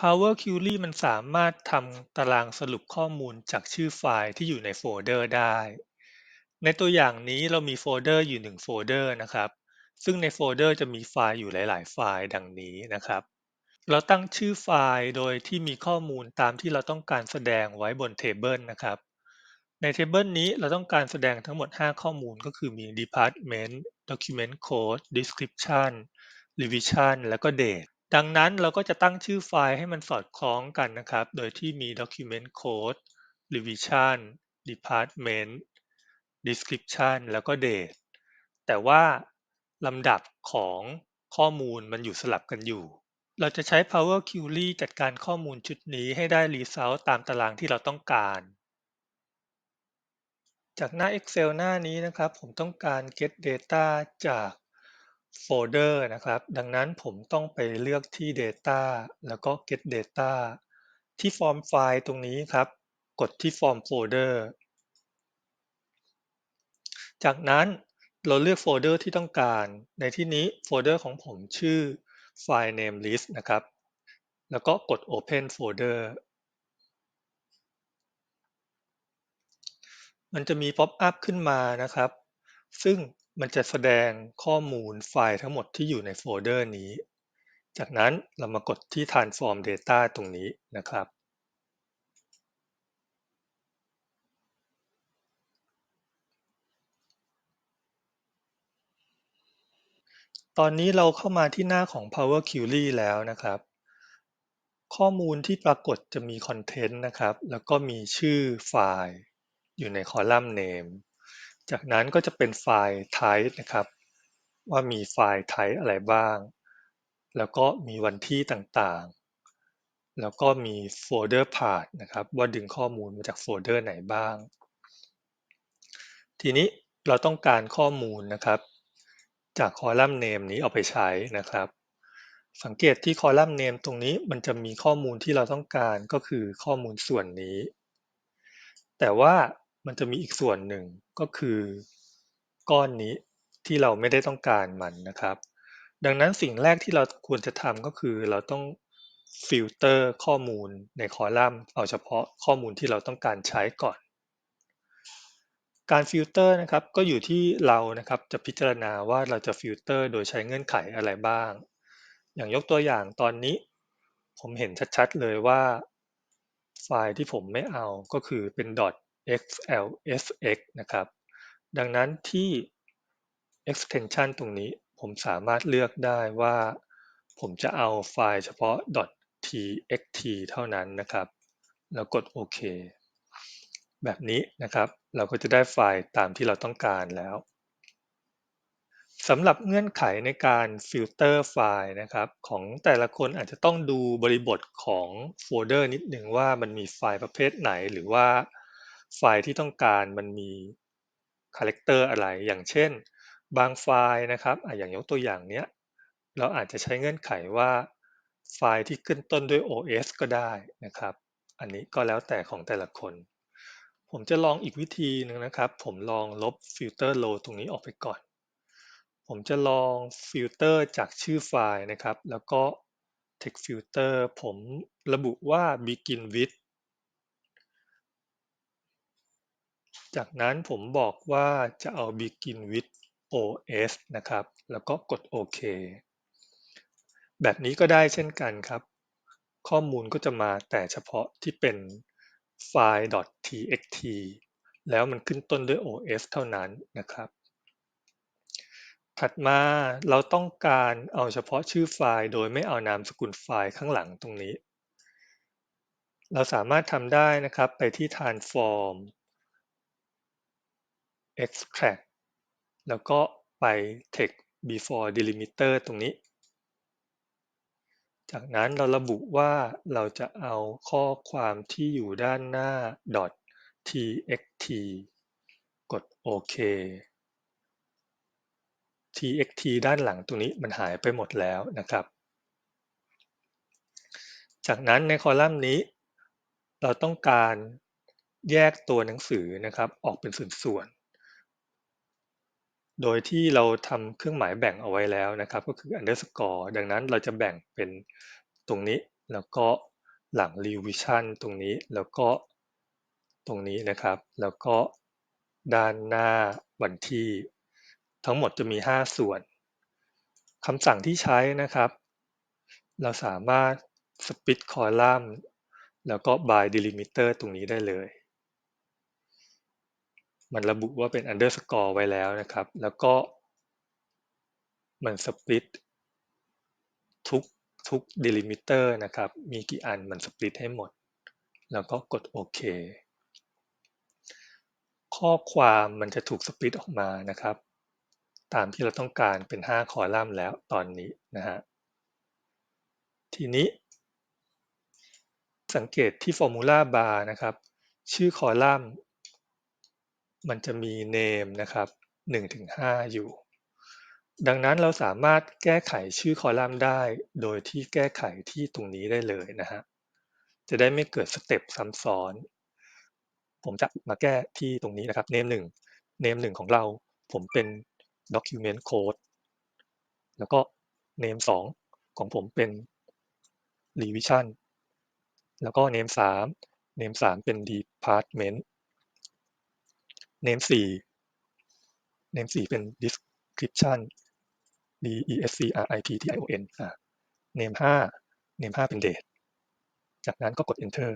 Power Query มันสามารถทำตารางสรุปข้อมูลจากชื่อไฟล์ที่อยู่ในโฟลเดอร์ได้ในตัวอย่างนี้เรามีโฟลเดอร์อยู่1โฟลเดอร์นะครับซึ่งในโฟลเดอร์จะมีไฟล์อยู่หลายๆไฟล์ดังนี้นะครับเราตั้งชื่อไฟล์โดยที่มีข้อมูลตามที่เราต้องการแสดงไว้บนเทเบิลนะครับในเทเบิลนี้เราต้องการแสดงทั้งหมด5ข้อมูลก็คือมี Department Document Code Description Revision แล้วก็ Date ดังนั้นเราก็จะตั้งชื่อไฟล์ให้มันสอดคล้องกันนะครับโดยที่มี document code revision department description แล้วก็ date แต่ว่าลำดับของข้อมูลมันอยู่สลับกันอยู่เราจะใช้ Power Query จัดการข้อมูลชุดนี้ให้ได้ result ตามตารางที่เราต้องการจากหน้า Excel หน้านี้นะครับผมต้องการ get data จากโฟลเดอร์นะครับดังนั้นผมต้องไปเลือกที่ Data แล้วก็ Get Data ที่ฟอร์มไฟล์ตรงนี้ครับกดที่ Form Folder จากนั้นเราเลือกโฟลเดอร์ที่ต้องการในที่นี้โฟลเดอร์ของผมชื่อ File Name List นะครับแล้วก็กด Open Folder มันจะมี Pop up ขึ้นมานะครับซึ่งมันจะแสดงข้อมูลไฟล์ทั้งหมดที่อยู่ในโฟลเดอร์นี้จากนั้นเรามากดที่ Transform Data ตรงนี้นะครับตอนนี้เราเข้ามาที่หน้าของ Power Query แล้วนะครับข้อมูลที่ปรากฏจะมี Content นะครับแล้วก็มีชื่อไฟล์อยู่ในคอลัมน์ Name จากนั้นก็จะเป็นไฟล์ Type นะครับว่ามีไฟล์ Type อะไรบ้างแล้วก็มีวันที่ต่างๆแล้วก็มี Folder Path นะครับว่าดึงข้อมูลมาจากโฟลเดอร์ไหนบ้างทีนี้เราต้องการข้อมูลนะครับจากคอลัมน์ Name นี้เอาไปใช้นะครับสังเกตที่คอลัมน์ Name ตรงนี้มันจะมีข้อมูลที่เราต้องการก็คือข้อมูลส่วนนี้แต่ว่ามันจะมีอีกส่วนหนึ่งก็คือก้อนนี้ที่เราไม่ได้ต้องการมันนะครับดังนั้นสิ่งแรกที่เราควรจะทำก็คือเราต้องฟิลเตอร์ข้อมูลในคอลัมน์เอาเฉพาะข้อมูลที่เราต้องการใช้ก่อนการฟิลเตอร์นะครับก็อยู่ที่เรานะครับจะพิจารณาว่าเราจะฟิลเตอร์โดยใช้เงื่อนไขอะไรบ้างอย่างยกตัวอย่างตอนนี้ผมเห็นชัดๆเลยว่าไฟล์ที่ผมไม่เอาก็คือเป็น .xlsx นะครับดังนั้นที่ extension ตรงนี้ผมสามารถเลือกได้ว่าผมจะเอาไฟล์เฉพาะ .txt เท่านั้นนะครับแล้วกดโอเคแบบนี้นะครับเราก็จะได้ไฟล์ตามที่เราต้องการแล้วสำหรับเงื่อนไขในการฟิลเตอร์ไฟล์นะครับของแต่ละคนอาจจะต้องดูบริบทของโฟลเดอร์นิดหนึ่งว่ามันมีไฟล์ประเภทไหนหรือว่าไฟล์ที่ต้องการมันมีคาแรคเตอร์อะไรอย่างเช่นบางไฟล์นะครับอย่างยกตัวอย่างเนี้ยเราอาจจะใช้เงื่อนไขว่าไฟล์ที่ขึ้นต้นด้วย OS ก็ได้นะครับอันนี้ก็แล้วแต่ของแต่ละคนผมจะลองอีกวิธีหนึ่งนะครับผมลองลบฟิลเตอร์โลตรงนี้ออกไปก่อน ผมจะลองฟิลเตอร์จากชื่อไฟล์นะครับแล้วก็ text filter ผมระบุว่า begin with จากนั้นผมบอกว่าจะเอา begin with OS นะครับแล้วก็กดโอเคแบบนี้ก็ได้เช่นกันครับข้อมูลก็จะมาแต่เฉพาะที่เป็นไฟล์ .txt แล้วมันขึ้นต้นด้วย OS เท่านั้นนะครับ ถัดมาเราต้องการเอาเฉพาะชื่อไฟล์โดยไม่เอานามสกุลไฟล์ข้างหลังตรงนี้เราสามารถทำได้นะครับไปที่ Transform Extract แล้วก็ไป Text Before Delimiter ตรงนี้จากนั้นเราระบุว่าเราจะเอาข้อความที่อยู่ด้านหน้า .txt กดโอเค txt ด้านหลังตรงนี้มันหายไปหมดแล้วนะครับ จากนั้นในคอลัมน์นี้เราต้องการแยกตัวหนังสือนะครับออกเป็นส่วนๆโดยที่เราทำเครื่องหมายแบ่งเอาไว้แล้วนะครับก็คือ underscore ดังนั้นเราจะแบ่งเป็นตรงนี้แล้วก็ หลัง revision ตรงนี้แล้วก็ตรงนี้นะครับแล้วก็ด้านหน้าวันที่ทั้งหมดจะมี5ส่วนคำสั่งที่ใช้นะครับเราสามารถ split column แล้วก็ by delimiter ตรงนี้ได้เลยมันระบุว่าเป็น underscore ไว้แล้วนะครับแล้วก็มัน split ทุก delimiter นะครับมีกี่อันมัน split ให้หมดแล้วก็กดโอเคข้อความมันจะถูก split ออกมานะครับตามที่เราต้องการเป็น5คอลัมน์แล้วตอนนี้นะฮะทีนี้สังเกตที่ formula bar นะครับชื่อคอลัมน์มันจะมี name นะครับ1-5อยู่ดังนั้นเราสามารถแก้ไขชื่อคอลัมน์ได้โดยที่แก้ไขที่ตรงนี้ได้เลยนะฮะจะได้ไม่เกิดสเต็ปซ้ำซ้อนผมจะมาแก้ที่ตรงนี้นะครับ name 1ของเราผมเป็น document code แล้วก็ name 2ของผมเป็น revision แล้วก็ name 3เป็น department name 4เป็น description description name 5เป็น date จากนั้นก็กด enter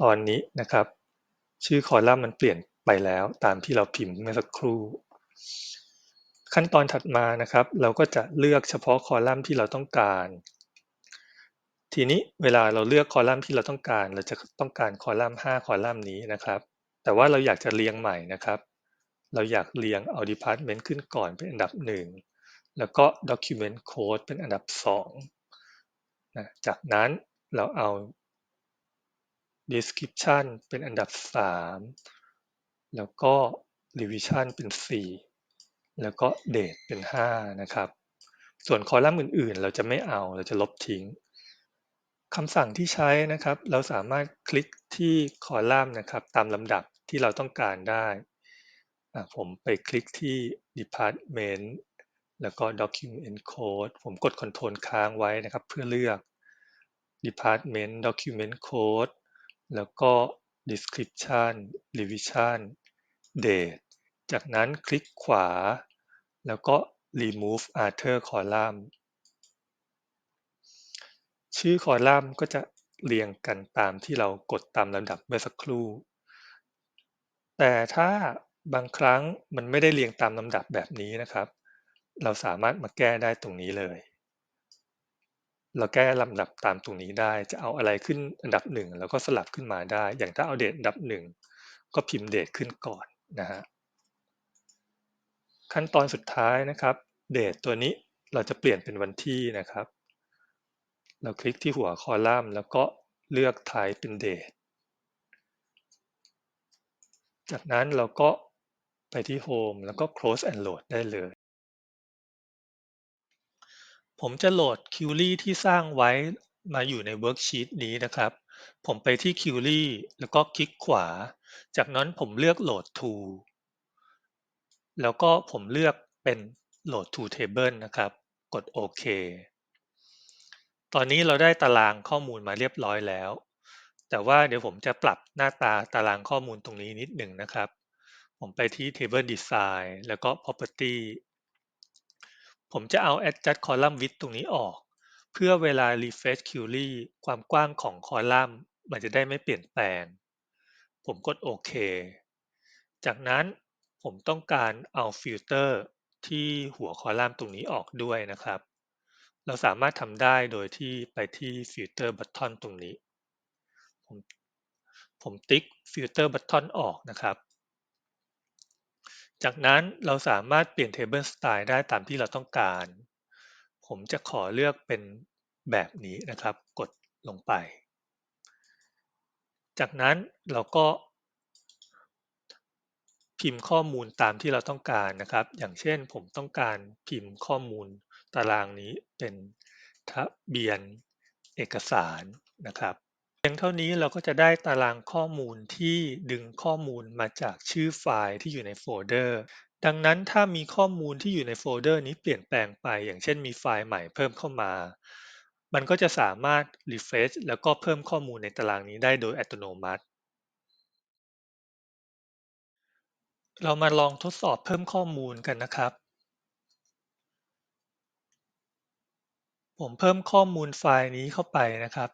ตอนนี้นะครับชื่อคอลัมน์มันเปลี่ยนไปแล้วตามที่เราพิมพ์เมื่อสักครู่ขั้นตอนถัดมานะครับเราก็จะเลือกเฉพาะคอลัมน์ที่เราต้องการทีนี้เวลาเราเลือกคอลัมน์ที่เราต้องการเราจะต้องการคอลัมน์5คอลัมน์นี้นะครับแต่ว่าเราอยากจะเรียงใหม่นะครับเราอยากเรียงเอา Department ขึ้นก่อนเป็นอันดับ1แล้วก็ Document Code เป็นอันดับ2นะจากนั้นเราเอา Description เป็นอันดับ3แล้วก็ Revision เป็น4แล้วก็ Date เป็น5นะครับส่วนคอลัมน์อื่นๆเราจะไม่เอาเราจะลบทิ้งคำสั่งที่ใช้นะครับเราสามารถคลิกที่คอลัมน์นะครับตามลำดับที่เราต้องการได้ผมไปคลิกที่ Department แล้วก็ Document Code ผมกด Ctrl ค้างไว้นะครับเพื่อเลือก Department Document Code แล้วก็ Description Revision Date จากนั้นคลิกขวาแล้วก็ Remove Other Column ชื่อคอลัมน์ก็จะเรียงกันตามที่เรากดตามลำดับเมื่อสักครู่แต่ถ้าบางครั้งมันไม่ได้เรียงตามลำดับแบบนี้นะครับเราสามารถมาแก้ได้ตรงนี้เลยเราแก้ลำดับตามตรงนี้ได้จะเอาอะไรขึ้นอันดับ1เราก็สลับขึ้นมาได้อย่างถ้าเอาเดทอันดับ1ก็พิมพ์เดทขึ้นก่อนนะฮะขั้นตอนสุดท้ายนะครับเดทตัวนี้เราจะเปลี่ยนเป็นวันที่นะครับเราคลิกที่หัวคอลัมน์แล้วก็เลือก Type เป็น Date จากนั้นเราก็ไปที่ Home แล้วก็ Close and Load ได้เลยผมจะโหลด Query ที่สร้างไว้มาอยู่ใน Worksheet นี้นะครับผมไปที่ Query แล้วก็คลิกขวาจากนั้นผมเลือก Load to แล้วก็ผมเลือกเป็น Load to Table นะครับกดโอเคตอนนี้เราได้ตารางข้อมูลมาเรียบร้อยแล้วแต่ว่าเดี๋ยวผมจะปรับหน้าตาตารางข้อมูลตรงนี้นิดหนึ่งนะครับผมไปที่ Table Design แล้วก็ Property ผมจะเอา Adjust Column Width ตรงนี้ออกเพื่อเวลา Refresh Query ความกว้างของคอลัมน์มันจะได้ไม่เปลี่ยนแปลงผมกดโอเคจากนั้นผมต้องการเอาฟิลเตอร์ที่หัวคอลัมน์ตรงนี้ออกด้วยนะครับเราสามารถทำได้โดยที่ไปที่ Filter Button ตรงนี้ผมติ๊ก Filter Button ออกนะครับจากนั้นเราสามารถเปลี่ยน Table Style ได้ตามที่เราต้องการผมจะขอเลือกเป็นแบบนี้นะครับกดลงไปจากนั้นเราก็พิมพ์ข้อมูลตามที่เราต้องการนะครับอย่างเช่นผมต้องการพิมพ์ข้อมูลตารางนี้เป็นทะเบียนเอกสารนะครับเพียงเท่านี้เราก็จะได้ตารางข้อมูลที่ดึงข้อมูลมาจากชื่อไฟล์ที่อยู่ในโฟลเดอร์ดังนั้นถ้ามีข้อมูลที่อยู่ในโฟลเดอร์นี้เปลี่ยนแปลงไปอย่างเช่นมีไฟล์ใหม่เพิ่มเข้ามา มันก็จะสามารถ refresh แล้วก็เพิ่มข้อมูลในตารางนี้ได้โดยอัตโนมัติ เรามาลองทดสอบเพิ่มข้อมูลกันนะครับ ผมเพิ่มข้อมูลไฟล์นี้เข้าไปนะครับ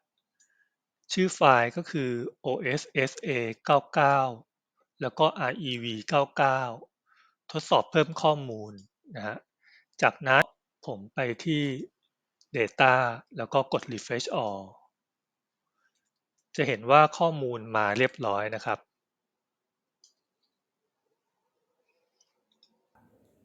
ชื่อไฟล์ก็คือ OSSA99 แล้วก็ REV99 ทดสอบเพิ่มข้อมูลนะฮะจากนั้นผมไปที่ Data แล้วก็กด Refresh All จะเห็นว่าข้อมูลมาเรียบร้อยนะครับ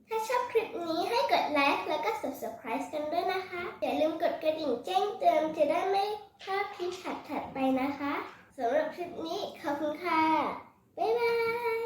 ถ้าชอบคลิปนี้ให้กดไลค์แล้วก็ Subscribe กันด้วยนะคะ อย่าลืมกดกระดิ่งแจ้งเตือนจะได้ไม่พลาดคลิปถัดๆไปนะคะสำหรับคลิปนี้ขอบคุณค่ะ บ๊ายบาย